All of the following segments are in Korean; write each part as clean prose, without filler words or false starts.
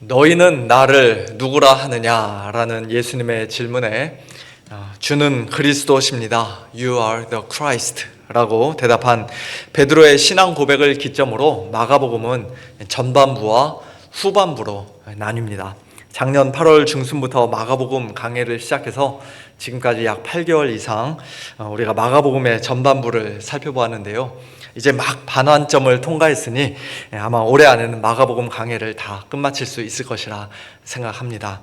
너희는 나를 누구라 하느냐라는 예수님의 질문에 주는 그리스도십니다. You are the Christ 라고 대답한 베드로의 신앙 고백을 기점으로 마가복음은 전반부와 후반부로 나뉩니다. 작년 8월 중순부터 마가복음 강해를 시작해서 지금까지 약 8개월 이상 우리가 마가복음의 전반부를 살펴보았는데요. 이제 막 반환점을 통과했으니 아마 올해 안에는 마가복음 강해를 다 끝마칠 수 있을 것이라 생각합니다.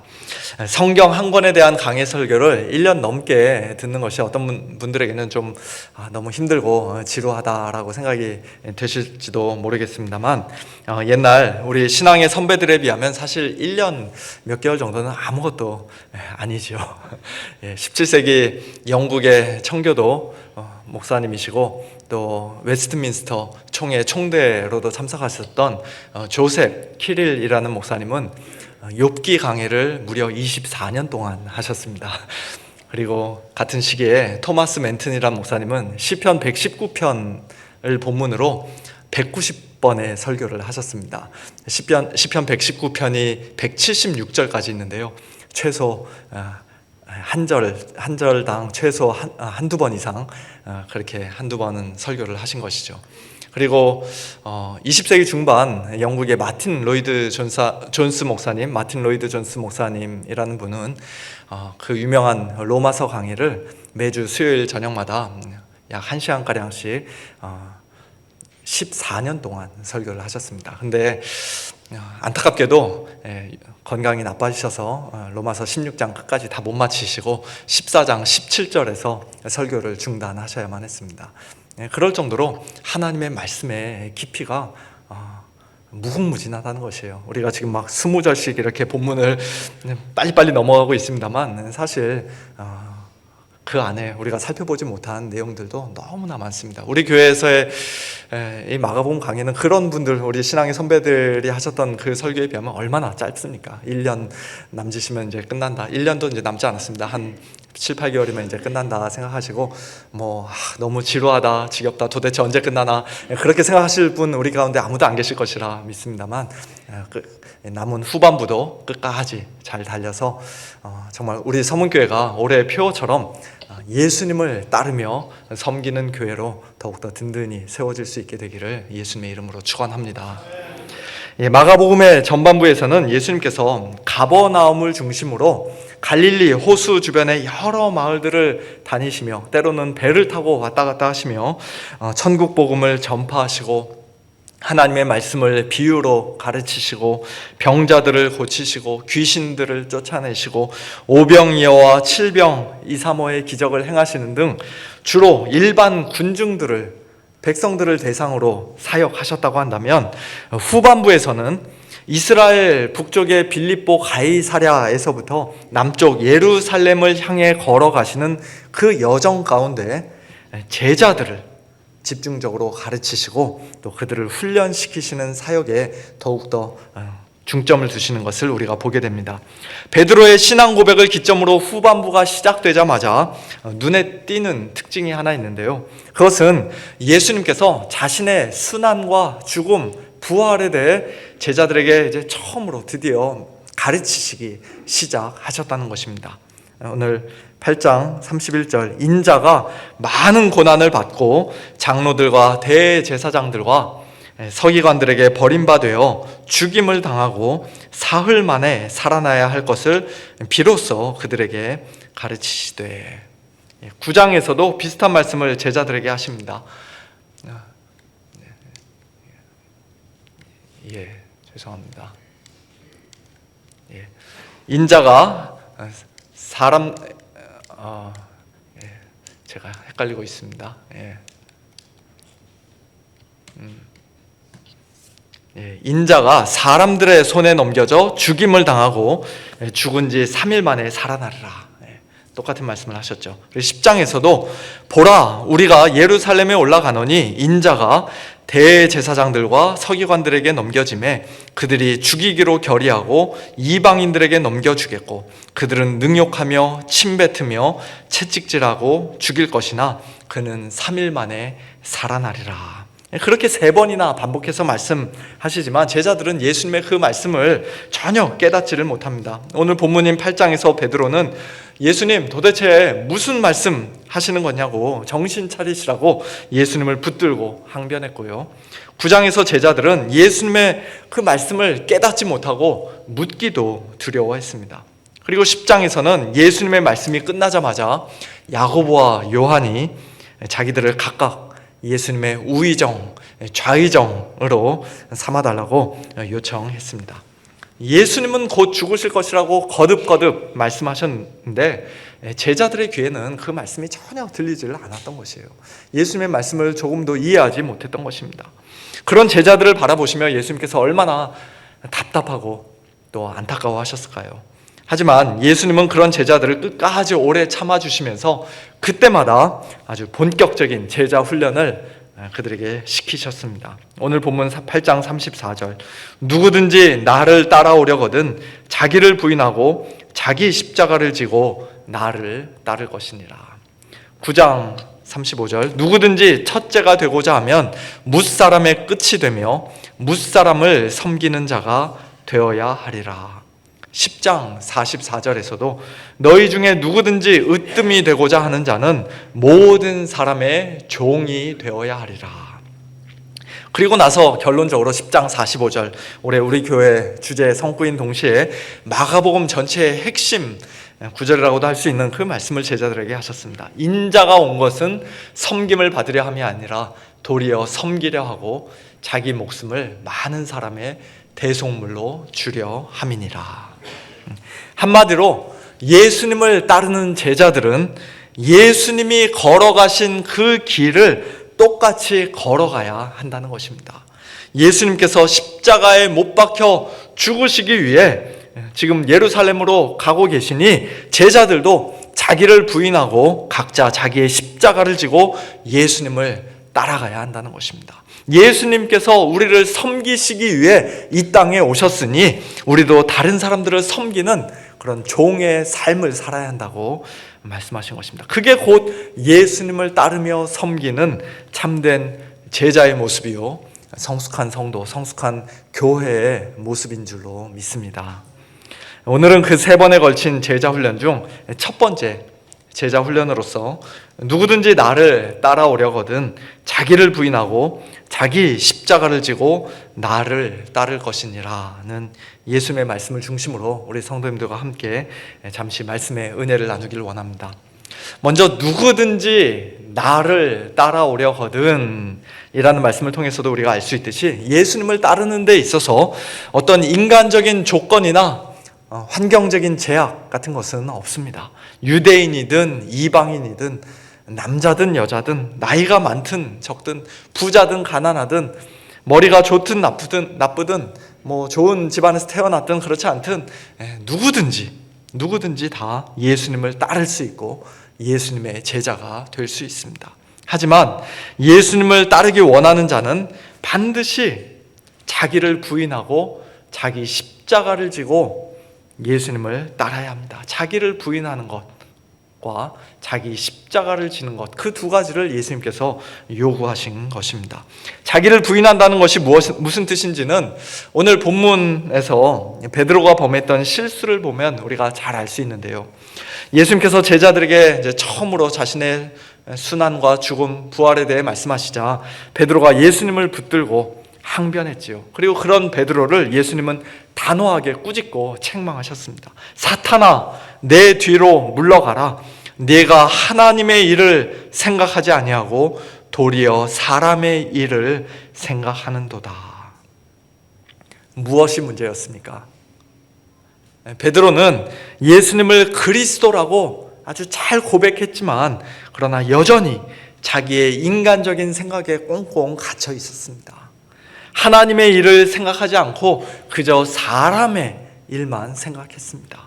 성경 한 권에 대한 강해 설교를 1년 넘게 듣는 것이 어떤 분들에게는 좀 너무 힘들고 지루하다라고 생각이 되실지도 모르겠습니다만, 옛날 우리 신앙의 선배들에 비하면 사실 1년 몇 개월 정도는 아무것도 아니죠. 17세기 영국의 청교도 목사님이시고 또 웨스트민스터 총회 총대로도 참석하셨던 조셉 키릴이라는 목사님은 욥기 강해를 무려 24년 동안 하셨습니다. 그리고 같은 시기에 토마스 맨튼이라는 목사님은 시편 119편을 본문으로 190번의 설교를 하셨습니다. 시편 119편이 176절까지 있는데요. 최소 한 절당 최소 한두 번 이상 그렇게 한두 번은 설교를 하신 것이죠. 그리고 20세기 중반 영국의 마틴 로이드 존스 목사님이라는 분은 그 유명한 로마서 강의를 매주 수요일 저녁마다 약 1시간가량씩 14년 동안 설교를 하셨습니다. 근데 안타깝게도 건강이 나빠지셔서 로마서 16장 끝까지 다 못 마치시고 14장 17절에서 설교를 중단하셔야만 했습니다. 그럴 정도로 하나님의 말씀의 깊이가 무궁무진하다는 것이에요. 우리가 지금 막 20절씩 이렇게 본문을 빨리빨리 넘어가고 있습니다만 사실 그 안에 우리가 살펴보지 못한 내용들도 너무나 많습니다. 우리 교회에서의 이 마가복음 강의는 그런 분들, 우리 신앙의 선배들이 하셨던 그 설교에 비하면 얼마나 짧습니까? 1년 남짓이면 이제 끝난다. 1년도 이제 남지 않았습니다. 한 7, 8개월이면 이제 끝난다 생각하시고 너무 지루하다, 지겹다, 도대체 언제 끝나나 그렇게 생각하실 분 우리 가운데 아무도 안 계실 것이라 믿습니다만 남은 후반부도 끝까지 잘 달려서 정말 우리 서문교회가 올해의 표처럼 예수님을 따르며 섬기는 교회로 더욱더 든든히 세워질 수 있게 되기를 예수님의 이름으로 축원합니다. 마가복음의 전반부에서는 예수님께서 가버나움을 중심으로 갈릴리 호수 주변의 여러 마을들을 다니시며 때로는 배를 타고 왔다 갔다 하시며 천국 복음을 전파하시고 하나님의 말씀을 비유로 가르치시고 병자들을 고치시고 귀신들을 쫓아내시고 오병이어와 칠병 이삼오의 기적을 행하시는 등 주로 일반 군중들을, 백성들을 대상으로 사역하셨다고 한다면, 후반부에서는 이스라엘 북쪽의 빌립보 가이사랴에서부터 남쪽 예루살렘을 향해 걸어가시는 그 여정 가운데 제자들을 집중적으로 가르치시고 또 그들을 훈련시키시는 사역에 더욱더 중점을 두시는 것을 우리가 보게 됩니다. 베드로의 신앙 고백을 기점으로 후반부가 시작되자마자 눈에 띄는 특징이 하나 있는데요. 그것은 예수님께서 자신의 순환과 죽음, 부활에 대해 제자들에게 이제 처음으로 드디어 가르치시기 시작하셨다는 것입니다. 오늘 8장 31절, 인자가 많은 고난을 받고 장로들과 대제사장들과 서기관들에게 버림받아 죽임을 당하고 사흘 만에 살아나야 할 것을 비로소 그들에게 가르치시되, 9장에서도 비슷한 말씀을 제자들에게 하십니다. 죄송합니다. 인자가 제가 헷갈리고 있습니다. 인자가 사람들의 손에 넘겨져 죽임을 당하고 죽은 지 3일 만에 살아나리라. 똑같은 말씀을 하셨죠. 10장에서도 보라, 우리가 예루살렘에 올라가노니 인자가 대제사장들과 서기관들에게 넘겨짐에 그들이 죽이기로 결의하고 이방인들에게 넘겨주겠고 그들은 능욕하며 침뱉으며 채찍질하고 죽일 것이나 그는 3일 만에 살아나리라. 그렇게 3번이나 반복해서 말씀하시지만 제자들은 예수님의 그 말씀을 전혀 깨닫지를 못합니다. 오늘 본문인 8장에서 베드로는 예수님 도대체 무슨 말씀 하시는 거냐고 정신 차리시라고 예수님을 붙들고 항변했고요. 9장에서 제자들은 예수님의 그 말씀을 깨닫지 못하고 묻기도 두려워했습니다. 그리고 10장에서는 예수님의 말씀이 끝나자마자 야고보와 요한이 자기들을 각각 예수님의 우의정, 좌의정으로 삼아달라고 요청했습니다. 예수님은 곧 죽으실 것이라고 거듭거듭 말씀하셨는데 제자들의 귀에는 그 말씀이 전혀 들리지를 않았던 것이에요. 예수님의 말씀을 조금도 이해하지 못했던 것입니다. 그런 제자들을 바라보시며 예수님께서 얼마나 답답하고 또 안타까워하셨을까요? 하지만 예수님은 그런 제자들을 끝까지 오래 참아주시면서 그때마다 아주 본격적인 제자 훈련을 그들에게 시키셨습니다. 오늘 본문 8장 34절 누구든지 나를 따라오려거든 자기를 부인하고 자기 십자가를 지고 나를 따를 것이니라. 9장 35절 누구든지 첫째가 되고자 하면 뭇사람의 끝이 되며 뭇사람을 섬기는 자가 되어야 하리라. 10장 44절에서도 너희 중에 누구든지 으뜸이 되고자 하는 자는 모든 사람의 종이 되어야 하리라. 그리고 나서 결론적으로 10장 45절 올해 우리 교회 주제 성구인 동시에 마가복음 전체의 핵심 구절이라고도 할 수 있는 그 말씀을 제자들에게 하셨습니다. 인자가 온 것은 섬김을 받으려 함이 아니라 도리어 섬기려 하고 자기 목숨을 많은 사람의 대속물로 주려 함이니라. 한마디로 예수님을 따르는 제자들은 예수님이 걸어가신 그 길을 똑같이 걸어가야 한다는 것입니다. 예수님께서 십자가에 못 박혀 죽으시기 위해 지금 예루살렘으로 가고 계시니 제자들도 자기를 부인하고 각자 자기의 십자가를 지고 예수님을 따라가야 한다는 것입니다. 예수님께서 우리를 섬기시기 위해 이 땅에 오셨으니 우리도 다른 사람들을 섬기는 그런 종의 삶을 살아야 한다고 말씀하신 것입니다. 그게 곧 예수님을 따르며 섬기는 참된 제자의 모습이요 성숙한 성도, 성숙한 교회의 모습인 줄로 믿습니다. 오늘은 그 3번에 걸친 제자 훈련 중 첫 번째 제자 훈련으로서 누구든지 나를 따라오려거든 자기를 부인하고 자기 십자가를 지고 나를 따를 것이니라는 예수님의 말씀을 중심으로 우리 성도님들과 함께 잠시 말씀의 은혜를 나누기를 원합니다. 먼저 누구든지 나를 따라오려거든 이라는 말씀을 통해서도 우리가 알 수 있듯이 예수님을 따르는 데 있어서 어떤 인간적인 조건이나 환경적인 제약 같은 것은 없습니다. 유대인이든 이방인이든 남자든 여자든 나이가 많든 적든 부자든 가난하든 머리가 좋든 나쁘든 뭐 좋은 집안에서 태어났든 그렇지 않든 누구든지 다 예수님을 따를 수 있고 예수님의 제자가 될 수 있습니다. 하지만 예수님을 따르기 원하는 자는 반드시 자기를 부인하고 자기 십자가를 지고 예수님을 따라야 합니다. 자기를 부인하는 것과 자기 십자가를 지는 것, 그 두 가지를 예수님께서 요구하신 것입니다. 자기를 부인한다는 것이 무슨 뜻인지는 오늘 본문에서 베드로가 범했던 실수를 보면 우리가 잘 알 수 있는데요. 예수님께서 제자들에게 이제 처음으로 자신의 순환과 죽음, 부활에 대해 말씀하시자 베드로가 예수님을 붙들고 항변했지요. 그리고 그런 베드로를 예수님은 단호하게 꾸짖고 책망하셨습니다. 사탄아, 내 뒤로 물러가라. 네가 하나님의 일을 생각하지 아니하고 도리어 사람의 일을 생각하는도다. 무엇이 문제였습니까? 베드로는 예수님을 그리스도라고 아주 잘 고백했지만 그러나 여전히 자기의 인간적인 생각에 꽁꽁 갇혀 있었습니다. 하나님의 일을 생각하지 않고 그저 사람의 일만 생각했습니다.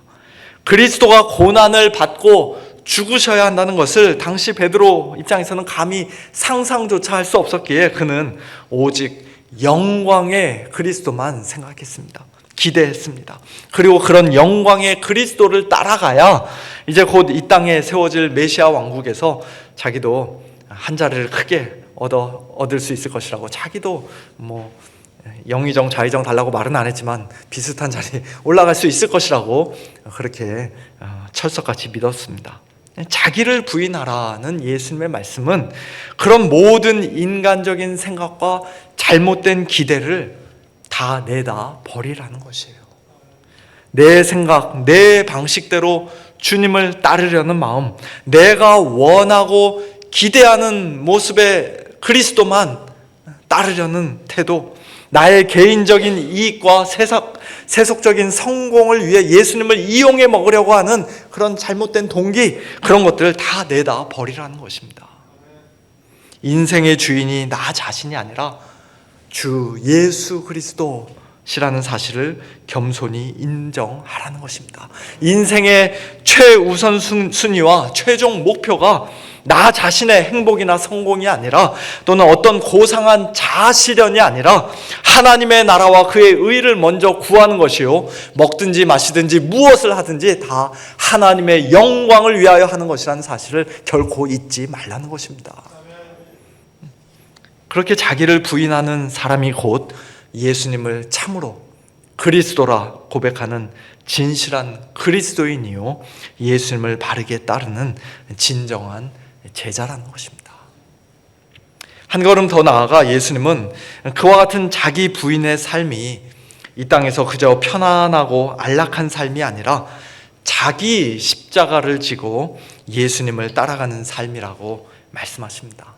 그리스도가 고난을 받고 죽으셔야 한다는 것을 당시 베드로 입장에서는 감히 상상조차 할 수 없었기에 그는 오직 영광의 그리스도만 생각했습니다. 기대했습니다. 그리고 그런 영광의 그리스도를 따라가야 이제 곧 이 땅에 세워질 메시아 왕국에서 자기도 한 자리를 크게 얻을 수 있을 것이라고, 자기도 뭐 영의정 좌의정 달라고 말은 안 했지만 비슷한 자리에 올라갈 수 있을 것이라고 그렇게 철석같이 믿었습니다. 자기를 부인하라는 예수님의 말씀은 그런 모든 인간적인 생각과 잘못된 기대를 다 내다 버리라는 것이에요. 내 생각, 내 방식대로 주님을 따르려는 마음, 내가 원하고 기대하는 모습의 그리스도만 따르려는 태도, 나의 개인적인 이익과 세속적인 성공을 위해 예수님을 이용해 먹으려고 하는 그런 잘못된 동기, 그런 것들을 다 내다 버리라는 것입니다. 인생의 주인이 나 자신이 아니라 주 예수 그리스도시라는 사실을 겸손히 인정하라는 것입니다. 인생의 최우선 순위와 최종 목표가 나 자신의 행복이나 성공이 아니라, 또는 어떤 고상한 자아실현이 아니라 하나님의 나라와 그의 의를 먼저 구하는 것이요, 먹든지 마시든지 무엇을 하든지 다 하나님의 영광을 위하여 하는 것이라는 사실을 결코 잊지 말라는 것입니다. 그렇게 자기를 부인하는 사람이 곧 예수님을 참으로 그리스도라 고백하는 진실한 그리스도인이요, 예수님을 바르게 따르는 진정한 제자라는 것입니다. 한 걸음 더 나아가 예수님은 그와 같은 자기 부인의 삶이 이 땅에서 그저 편안하고 안락한 삶이 아니라 자기 십자가를 지고 예수님을 따라가는 삶이라고 말씀하십니다.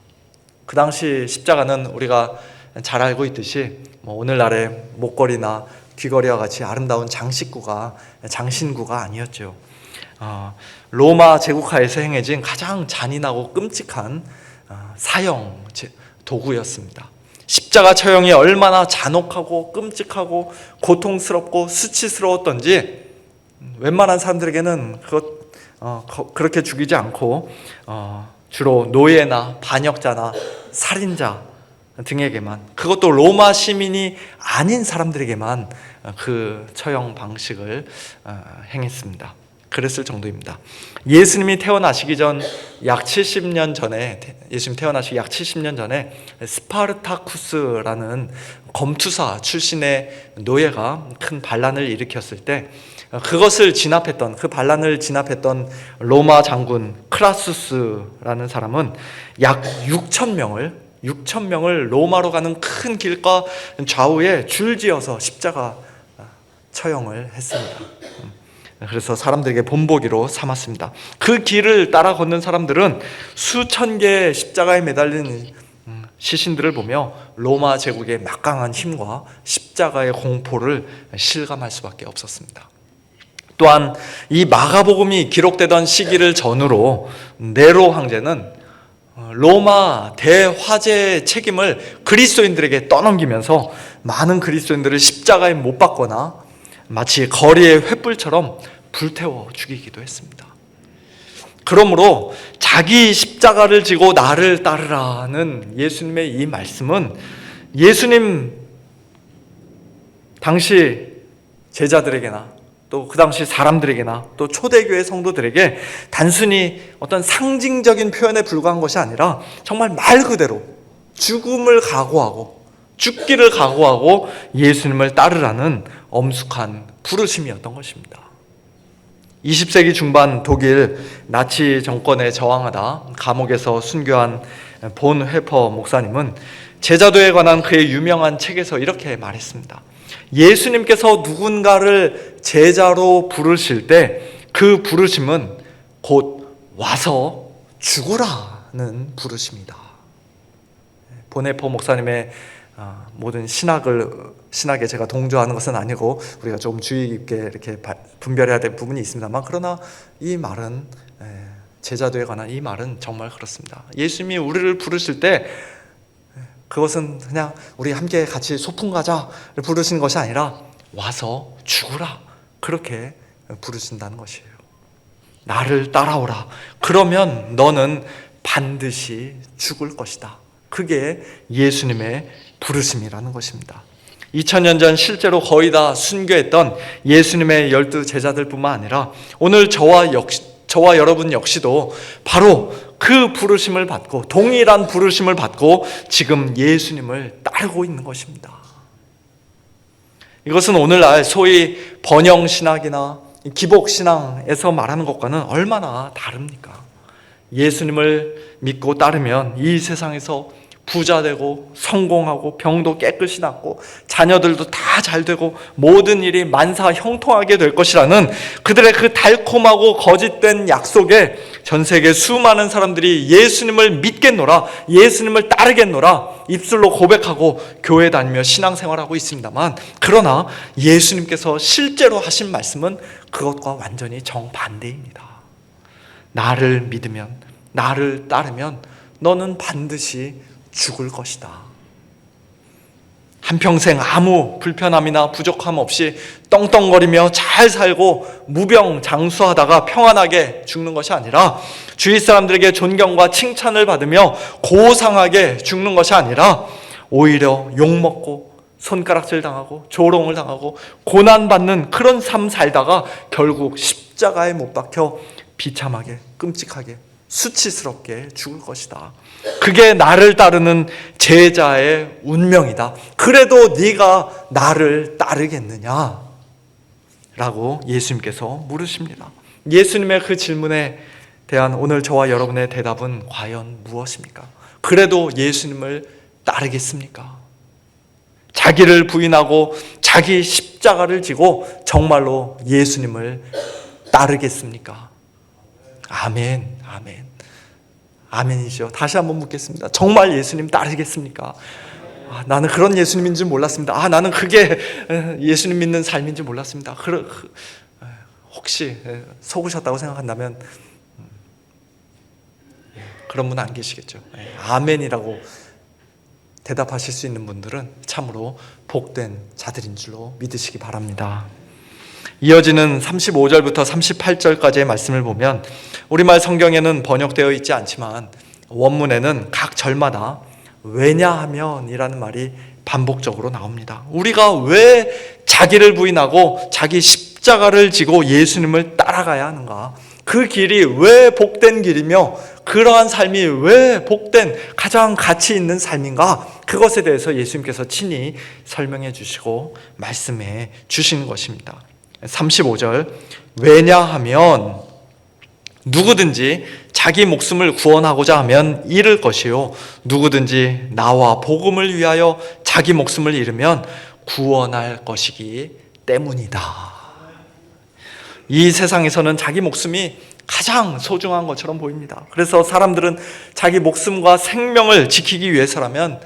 그 당시 십자가는 우리가 잘 알고 있듯이 오늘날의 목걸이나 귀걸이와 같이 아름다운 장신구가 아니었죠. 로마 제국하에서 행해진 가장 잔인하고 끔찍한 사형 도구였습니다. 십자가 처형이 얼마나 잔혹하고 끔찍하고 고통스럽고 수치스러웠던지 웬만한 사람들에게는 그렇게 죽이지 않고 주로 노예나 반역자나 살인자 등에게만, 그것도 로마 시민이 아닌 사람들에게만 그 처형 방식을 행했습니다. 그랬을 정도입니다. 예수님이 태어나시기 전 약 70년 전에, 예수님 태어나시기 약 70년 전에 스파르타쿠스라는 검투사 출신의 노예가 큰 반란을 일으켰을 때 그것을 진압했던, 그 반란을 진압했던 로마 장군 크라수스라는 사람은 약 6천 명을 로마로 가는 큰 길가 좌우에 줄지어서 십자가 처형을 했습니다. 그래서 사람들에게 본보기로 삼았습니다. 그 길을 따라 걷는 사람들은 수천 개의 십자가에 매달린 시신들을 보며 로마 제국의 막강한 힘과 십자가의 공포를 실감할 수밖에 없었습니다. 또한 이 마가복음이 기록되던 시기를 전후로 네로 황제는 로마 대화재의 책임을 그리스도인들에게 떠넘기면서 많은 그리스도인들을 십자가에 못 박거나 마치 거리의 횃불처럼 불태워 죽이기도 했습니다. 그러므로 자기 십자가를 지고 나를 따르라는 예수님의 이 말씀은 예수님 당시 제자들에게나 또 그 당시 사람들에게나 또 초대교회 성도들에게 단순히 어떤 상징적인 표현에 불과한 것이 아니라 정말 말 그대로 죽음을 각오하고 죽기를 각오하고 예수님을 따르라는 엄숙한 부르심이었던 것입니다. 20세기 중반 독일 나치 정권에 저항하다 감옥에서 순교한 본 회퍼 목사님은 제자도에 관한 그의 유명한 책에서 이렇게 말했습니다. 예수님께서 누군가를 제자로 부르실 때 그 부르심은 곧 와서 죽으라는 부르심이다. 본 회퍼 목사님의 모든 신학에 제가 동조하는 것은 아니고 우리가 좀 주의 깊게 이렇게 분별해야 될 부분이 있습니다만, 그러나 이 말은, 제자도에 관한 이 말은 정말 그렇습니다. 예수님이 우리를 부르실 때 그것은 그냥 우리 함께 같이 소풍 가자를 부르시는 것이 아니라 와서 죽으라, 그렇게 부르신다는 것이에요. 나를 따라오라. 그러면 너는 반드시 죽을 것이다. 그게 예수님의 부르심이라는 것입니다. 2000년 전 실제로 거의 다 순교했던 예수님의 12 제자들뿐만 아니라 오늘 저와 여러분 역시도 바로 그 부르심을 받고 동일한 부르심을 받고 지금 예수님을 따르고 있는 것입니다. 이것은 오늘날 소위 번영신학이나 기복신앙에서 말하는 것과는 얼마나 다릅니까? 예수님을 믿고 따르면 이 세상에서 부자 되고 성공하고 병도 깨끗이 낫고 자녀들도 다 잘 되고 모든 일이 만사 형통하게 될 것이라는 그들의 그 달콤하고 거짓된 약속에 전 세계 수많은 사람들이 예수님을 믿겠노라, 예수님을 따르겠노라 입술로 고백하고 교회 다니며 신앙생활하고 있습니다만, 그러나 예수님께서 실제로 하신 말씀은 그것과 완전히 정반대입니다. 나를 믿으면, 나를 따르면 너는 반드시 죽을 것이다. 한평생 아무 불편함이나 부족함 없이 떵떵거리며 잘 살고 무병장수하다가 평안하게 죽는 것이 아니라, 주위 사람들에게 존경과 칭찬을 받으며 고상하게 죽는 것이 아니라 오히려 욕먹고 손가락질 당하고 조롱을 당하고 고난받는 그런 삶 살다가 결국 십자가에 못 박혀 비참하게 끔찍하게 수치스럽게 죽을 것이다. 그게 나를 따르는 제자의 운명이다. 그래도 네가 나를 따르겠느냐? 라고 예수님께서 물으십니다. 예수님의 그 질문에 대한 오늘 저와 여러분의 대답은 과연 무엇입니까? 그래도 예수님을 따르겠습니까? 자기를 부인하고 자기 십자가를 지고 정말로 예수님을 따르겠습니까? 아멘, 아멘, 아멘이죠. 다시 한번 묻겠습니다. 정말 예수님 따르겠습니까? 나는 그런 예수님인 줄 몰랐습니다. 나는 그게 예수님 믿는 삶인 줄 몰랐습니다. 혹시 속으셨다고 생각한다면 그런 분 안 계시겠죠. 아멘이라고 대답하실 수 있는 분들은 참으로 복된 자들인 줄로 믿으시기 바랍니다. 이어지는 35절부터 38절까지의 말씀을 보면 우리말 성경에는 번역되어 있지 않지만 원문에는 각 절마다 왜냐하면 이라는 말이 반복적으로 나옵니다. 우리가 왜 자기를 부인하고 자기 십자가를 지고 예수님을 따라가야 하는가? 그 길이 왜 복된 길이며 그러한 삶이 왜 복된 가장 가치 있는 삶인가? 그것에 대해서 예수님께서 친히 설명해 주시고 말씀해 주시는 것입니다. 35절, 왜냐하면 누구든지 자기 목숨을 구원하고자 하면 잃을 것이요 누구든지 나와 복음을 위하여 자기 목숨을 잃으면 구원할 것이기 때문이다. 이 세상에서는 자기 목숨이 가장 소중한 것처럼 보입니다. 그래서 사람들은 자기 목숨과 생명을 지키기 위해서라면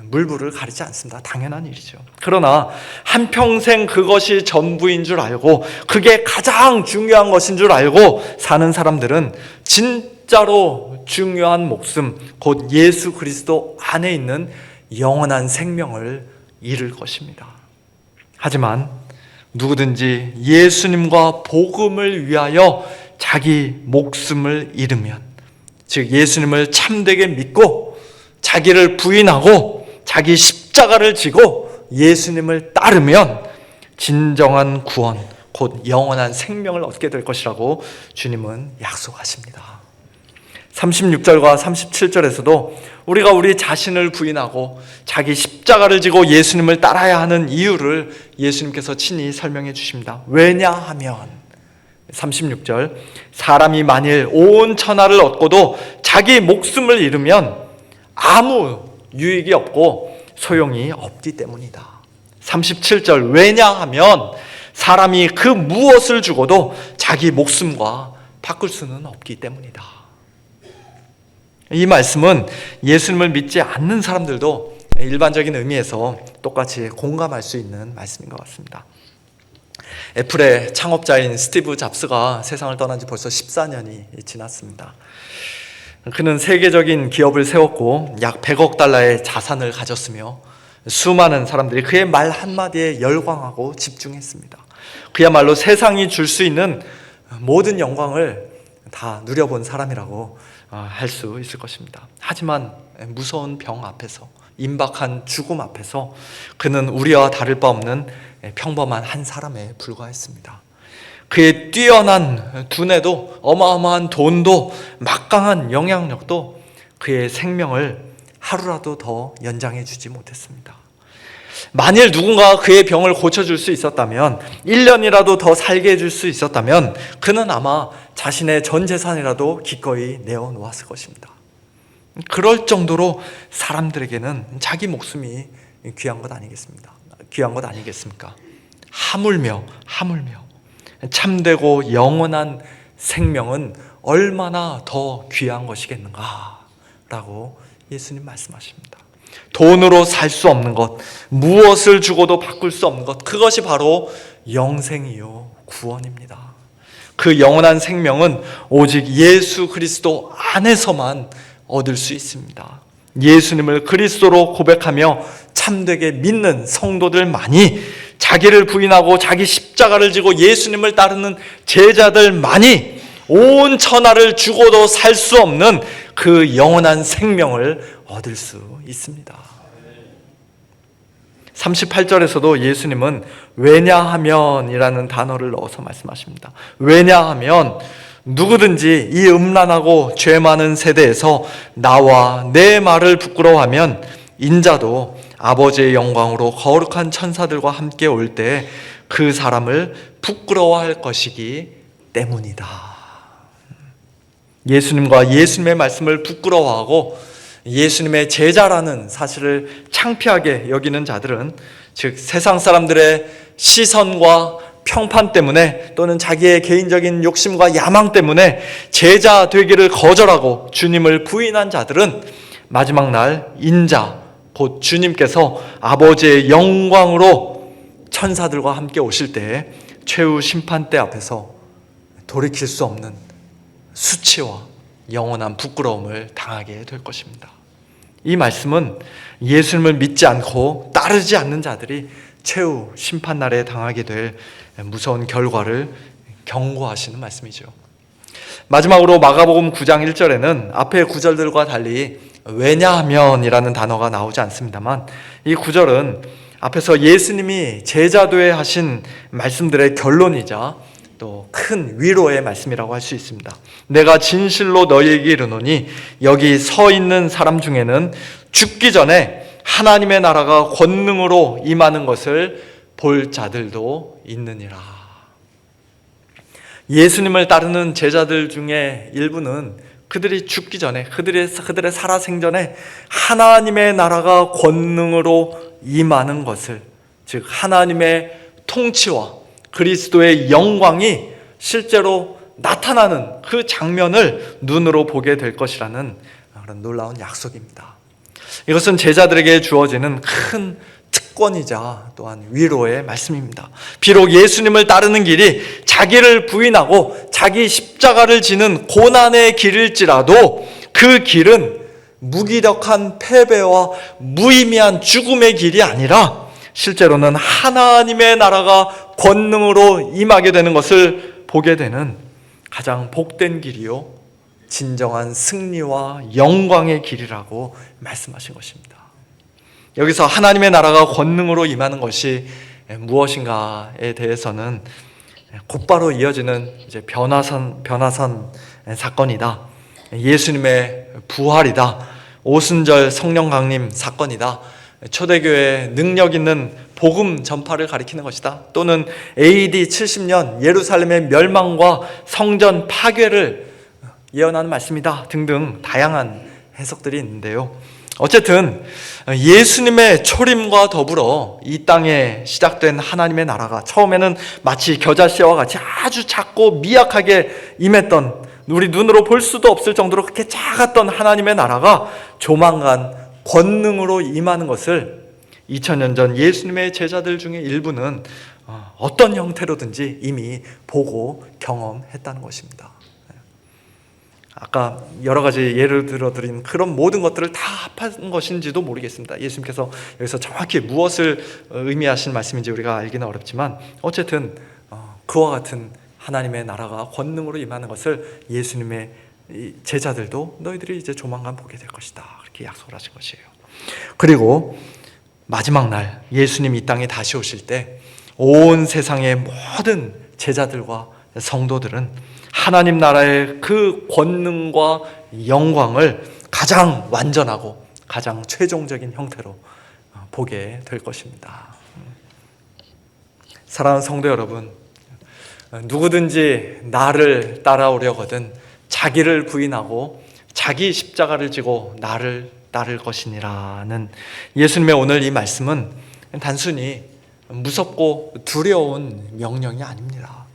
물불을 가리지 않습니다. 당연한 일이죠. 그러나 한평생 그것이 전부인 줄 알고 그게 가장 중요한 것인 줄 알고 사는 사람들은 진짜로 중요한 목숨, 곧 예수 그리스도 안에 있는 영원한 생명을 잃을 것입니다. 하지만 누구든지 예수님과 복음을 위하여 자기 목숨을 잃으면, 즉 예수님을 참되게 믿고 자기를 부인하고 자기 십자가를 지고 예수님을 따르면 진정한 구원, 곧 영원한 생명을 얻게 될 것이라고 주님은 약속하십니다. 36절과 37절에서도 우리가 우리 자신을 부인하고 자기 십자가를 지고 예수님을 따라야 하는 이유를 예수님께서 친히 설명해 주십니다. 왜냐하면 36절, 사람이 만일 온 천하를 얻고도 자기 목숨을 잃으면 아무 유익이 없고 소용이 없기 때문이다. 37절, 왜냐하면 사람이 그 무엇을 주고도 자기 목숨과 바꿀 수는 없기 때문이다. 이 말씀은 예수님을 믿지 않는 사람들도 일반적인 의미에서 똑같이 공감할 수 있는 말씀인 것 같습니다. 애플의 창업자인 스티브 잡스가 세상을 떠난 지 벌써 14년이 지났습니다. 그는 세계적인 기업을 세웠고 약 100억 달러의 자산을 가졌으며 수많은 사람들이 그의 말 한마디에 열광하고 집중했습니다. 그야말로 세상이 줄 수 있는 모든 영광을 다 누려본 사람이라고 할 수 있을 것입니다. 하지만 무서운 병 앞에서, 임박한 죽음 앞에서 그는 우리와 다를 바 없는 평범한 한 사람에 불과했습니다. 그의 뛰어난 두뇌도 어마어마한 돈도 막강한 영향력도 그의 생명을 하루라도 더 연장해 주지 못했습니다. 만일 누군가 그의 병을 고쳐줄 수 있었다면, 1년이라도 더 살게 해줄 수 있었다면 그는 아마 자신의 전 재산이라도 기꺼이 내어놓았을 것입니다. 그럴 정도로 사람들에게는 자기 목숨이 귀한 것 아니겠습니까? 하물며 참되고 영원한 생명은 얼마나 더 귀한 것이겠는가라고 예수님 말씀하십니다. 돈으로 살 수 없는 것, 무엇을 주고도 바꿀 수 없는 것, 그것이 바로 영생이요 구원입니다. 그 영원한 생명은 오직 예수 그리스도 안에서만 얻을 수 있습니다. 예수님을 그리스도로 고백하며 참되게 믿는 성도들만이, 자기를 부인하고 자기 십자가를 지고 예수님을 따르는 제자들만이 온 천하를 주고도 살 수 없는 그 영원한 생명을 얻을 수 있습니다. 38절에서도 예수님은 왜냐하면이라는 단어를 넣어서 말씀하십니다. 왜냐하면 누구든지 이 음란하고 죄 많은 세대에서 나와 내 말을 부끄러워하면 인자도 아버지의 영광으로 거룩한 천사들과 함께 올 때 그 사람을 부끄러워할 것이기 때문이다. 예수님과 예수님의 말씀을 부끄러워하고 예수님의 제자라는 사실을 창피하게 여기는 자들은, 즉 세상 사람들의 시선과 평판 때문에 또는 자기의 개인적인 욕심과 야망 때문에 제자 되기를 거절하고 주님을 부인한 자들은 마지막 날 인자, 곧 주님께서 아버지의 영광으로 천사들과 함께 오실 때 최후 심판대 앞에서 돌이킬 수 없는 수치와 영원한 부끄러움을 당하게 될 것입니다. 이 말씀은 예수님을 믿지 않고 따르지 않는 자들이 최후 심판날에 당하게 될 무서운 결과를 경고하시는 말씀이죠. 마지막으로 마가복음 9장 1절에는 앞의 구절들과 달리 왜냐하면이라는 단어가 나오지 않습니다만, 이 구절은 앞에서 예수님이 제자도에 하신 말씀들의 결론이자 또 큰 위로의 말씀이라고 할 수 있습니다. 내가 진실로 너희에게 이르노니 여기 서 있는 사람 중에는 죽기 전에 하나님의 나라가 권능으로 임하는 것을 볼 자들도 있느니라. 예수님을 따르는 제자들 중에 일부는 그들이 죽기 전에, 그들의 살아생전에 하나님의 나라가 권능으로 임하는 것을, 즉 하나님의 통치와 그리스도의 영광이 실제로 나타나는 그 장면을 눈으로 보게 될 것이라는 그런 놀라운 약속입니다. 이것은 제자들에게 주어지는 큰 특권이자 또한 위로의 말씀입니다. 비록 예수님을 따르는 길이 자기를 부인하고 자기 십자가를 지는 고난의 길일지라도 그 길은 무기력한 패배와 무의미한 죽음의 길이 아니라 실제로는 하나님의 나라가 권능으로 임하게 되는 것을 보게 되는 가장 복된 길이요 진정한 승리와 영광의 길이라고 말씀하신 것입니다. 여기서 하나님의 나라가 권능으로 임하는 것이 무엇인가에 대해서는 곧바로 이어지는 이제 변화선 사건이다, 예수님의 부활이다, 오순절 성령 강림 사건이다, 초대교회의 능력 있는 복음 전파를 가리키는 것이다, 또는 AD 70년 예루살렘의 멸망과 성전 파괴를 예언하는 말씀이다 등등 다양한 해석들이 있는데요. 어쨌든 예수님의 초림과 더불어 이 땅에 시작된 하나님의 나라가 처음에는 마치 겨자씨와 같이 아주 작고 미약하게 임했던, 우리 눈으로 볼 수도 없을 정도로 그렇게 작았던 하나님의 나라가 조만간 권능으로 임하는 것을 2000년 전 예수님의 제자들 중에 일부는 어떤 형태로든지 이미 보고 경험했다는 것입니다. 아까 여러 가지 예를 들어드린 그런 모든 것들을 다 합한 것인지도 모르겠습니다. 예수님께서 여기서 정확히 무엇을 의미하신 말씀인지 우리가 알기는 어렵지만 어쨌든 그와 같은 하나님의 나라가 권능으로 임하는 것을 예수님의 제자들도 너희들이 이제 조만간 보게 될 것이다, 그렇게 약속을 하신 것이에요. 그리고 마지막 날 예수님 이 땅에 다시 오실 때 온 세상의 모든 제자들과 성도들은 하나님 나라의 그 권능과 영광을 가장 완전하고 가장 최종적인 형태로 보게 될 것입니다. 사랑하는 성도 여러분, 누구든지 나를 따라오려거든 자기를 부인하고 자기 십자가를 지고 나를 따를 것이니라는 예수님의 오늘 이 말씀은 단순히 무섭고 두려운 명령이 아닙니다.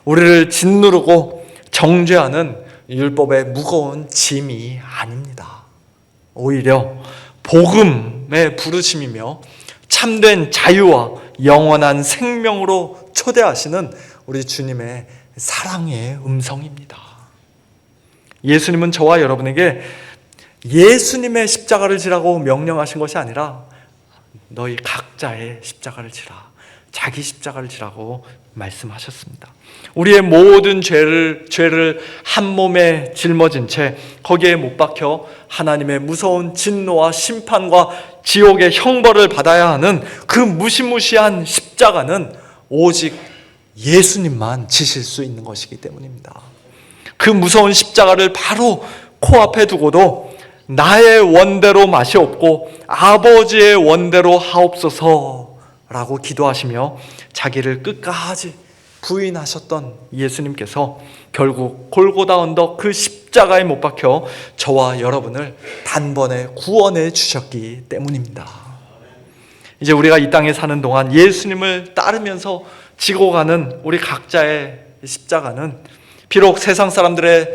우리를 짓누르고 정죄하는 율법의 무거운 짐이 아닙니다. 오히려 복음의 부르심이며 참된 자유와 영원한 생명으로 초대하시는 우리 주님의 사랑의 음성입니다. 예수님은 저와 여러분에게 예수님의 십자가를 지라고 명령하신 것이 아니라 너희 각자의 십자가를 지라, 자기 십자가를 지라고 말씀하셨습니다. 우리의 모든 죄를 한 몸에 짊어진 채 거기에 못 박혀 하나님의 무서운 진노와 심판과 지옥의 형벌을 받아야 하는 그 무시무시한 십자가는 오직 예수님만 지실 수 있는 것이기 때문입니다. 그 무서운 십자가를 바로 코앞에 두고도 나의 원대로 맛이 없고 아버지의 원대로 하옵소서라고 기도하시며 자기를 끝까지 부인하셨던 예수님께서 결국 골고다 언덕 그 십자가에 못 박혀 저와 여러분을 단번에 구원해 주셨기 때문입니다. 이제 우리가 이 땅에 사는 동안 예수님을 따르면서 지고 가는 우리 각자의 십자가는 비록 세상 사람들의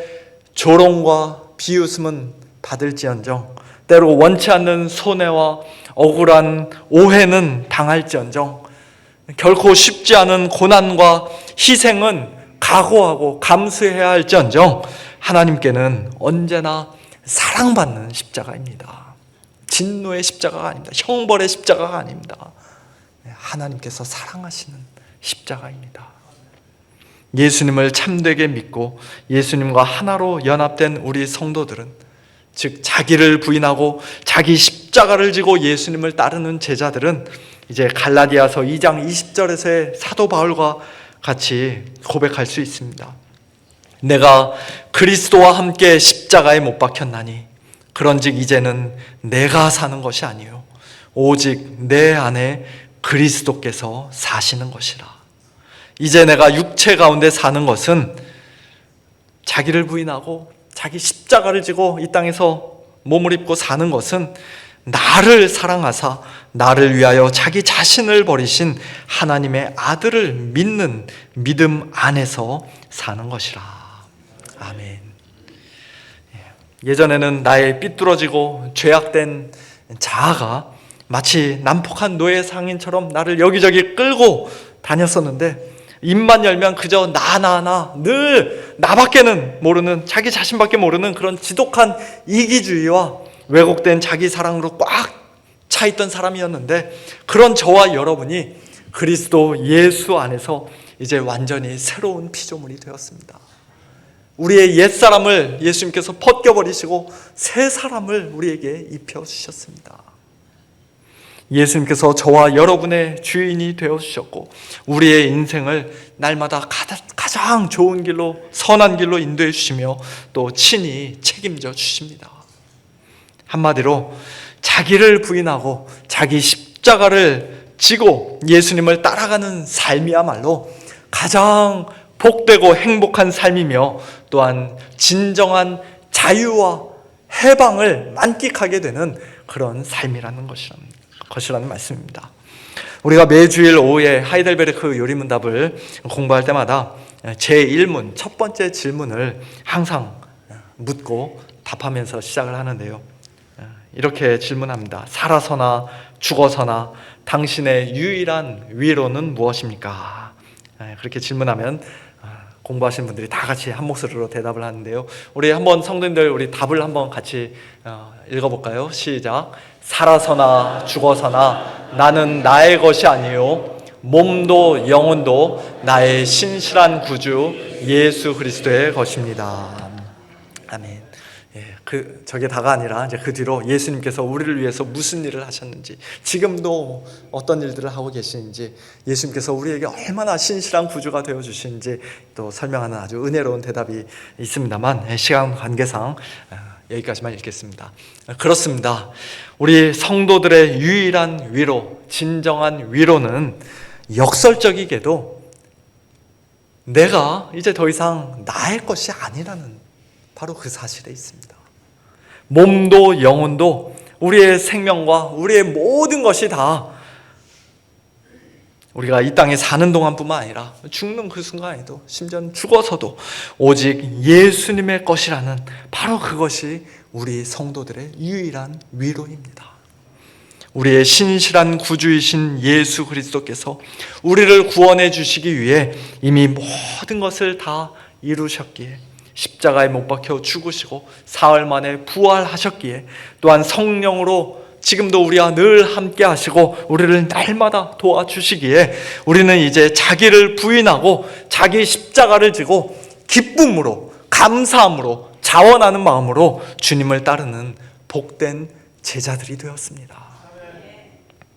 조롱과 비웃음은 받을지언정, 때로 원치 않는 손해와 억울한 오해는 당할지언정, 결코 쉽지 않은 고난과 희생은 각오하고 감수해야 할지언정 하나님께는 언제나 사랑받는 십자가입니다. 진노의 십자가가 아닙니다. 형벌의 십자가가 아닙니다. 하나님께서 사랑하시는 십자가입니다. 예수님을 참되게 믿고 예수님과 하나로 연합된 우리 성도들은, 즉 자기를 부인하고 자기 십자가를 지고 예수님을 따르는 제자들은 이제 갈라디아서 2장 20절에서의 사도 바울과 같이 고백할 수 있습니다. 내가 그리스도와 함께 십자가에 못 박혔나니 그런즉 이제는 내가 사는 것이 아니요 오직 내 안에 그리스도께서 사시는 것이라. 이제 내가 육체 가운데 사는 것은 자기를 부인하고 자기 십자가를 지고 이 땅에서 몸을 입고 사는 것은 나를 사랑하사 나를 위하여 자기 자신을 버리신 하나님의 아들을 믿는 믿음 안에서 사는 것이라. 아멘. 예전에는 나의 삐뚤어지고 죄악된 자아가 마치 난폭한 노예 상인처럼 나를 여기저기 끌고 다녔었는데, 입만 열면 그저 늘 나밖에는 모르는, 자기 자신밖에 모르는 그런 지독한 이기주의와 왜곡된 자기 사랑으로 꽉 차있던 사람이었는데, 그런 저와 여러분이 그리스도 예수 안에서 이제 완전히 새로운 피조물이 되었습니다. 우리의 옛사람을 예수님께서 벗겨버리시고 새 사람을 우리에게 입혀주셨습니다. 예수님께서 저와 여러분의 주인이 되어주셨고 우리의 인생을 날마다 가장 좋은 길로, 선한 길로 인도해 주시며 또 친히 책임져 주십니다. 한마디로 자기를 부인하고 자기 십자가를 지고 예수님을 따라가는 삶이야말로 가장 복되고 행복한 삶이며 또한 진정한 자유와 해방을 만끽하게 되는 그런 삶이라는 것이라는 말씀입니다. 우리가 매주일 오후에 하이델베르크 요리문답을 공부할 때마다 제1문, 첫 번째 질문을 항상 묻고 답하면서 시작을 하는데요. 이렇게 질문합니다. 살아서나 죽어서나 당신의 유일한 위로는 무엇입니까? 그렇게 질문하면 공부하시는 분들이 다 같이 한 목소리로 대답을 하는데요. 우리 한번 성도님들 우리 답을 한번 같이 읽어볼까요? 시작. 살아서나 죽어서나 나는 나의 것이 아니요 몸도 영혼도 나의 신실한 구주 예수 그리스도의 것입니다. 아멘. 저게 다가 아니라 이제 그 뒤로 예수님께서 우리를 위해서 무슨 일을 하셨는지, 지금도 어떤 일들을 하고 계시는지, 예수님께서 우리에게 얼마나 신실한 구주가 되어 주시는지 또 설명하는 아주 은혜로운 대답이 있습니다만, 시간 관계상 여기까지만 읽겠습니다. 그렇습니다. 우리 성도들의 유일한 위로, 진정한 위로는 역설적이게도 내가 이제 더 이상 나의 것이 아니라는 바로 그 사실에 있습니다. 몸도 영혼도 우리의 생명과 우리의 모든 것이 다 우리가 이 땅에 사는 동안뿐만 아니라 죽는 그 순간에도, 심지어 죽어서도 오직 예수님의 것이라는 바로 그것이 우리 성도들의 유일한 위로입니다. 우리의 신실한 구주이신 예수 그리스도께서 우리를 구원해 주시기 위해 이미 모든 것을 다 이루셨기에, 십자가에 못 박혀 죽으시고 사흘 만에 부활하셨기에, 또한 성령으로 지금도 우리와 늘 함께 하시고 우리를 날마다 도와주시기에, 우리는 이제 자기를 부인하고 자기 십자가를 지고 기쁨으로, 감사함으로, 자원하는 마음으로 주님을 따르는 복된 제자들이 되었습니다.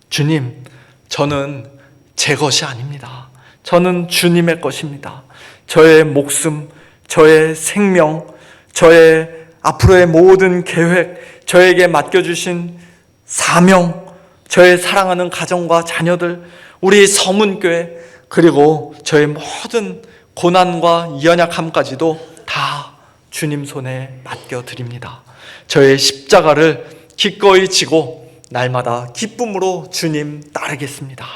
주님, 저는 제 것이 아닙니다. 저는 주님의 것입니다. 저의 목숨, 저의 생명, 저의 앞으로의 모든 계획, 저에게 맡겨주신 사명, 저의 사랑하는 가정과 자녀들, 우리 서문교회, 그리고 저의 모든 고난과 연약함까지도 다 주님 손에 맡겨드립니다. 저의 십자가를 기꺼이 지고 날마다 기쁨으로 주님 따르겠습니다.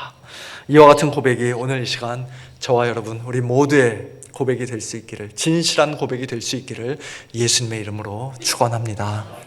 이와 같은 고백이 오늘 이 시간 저와 여러분, 우리 모두의 고백이 될 수 있기를, 진실한 고백이 될 수 있기를 예수님의 이름으로 축원합니다.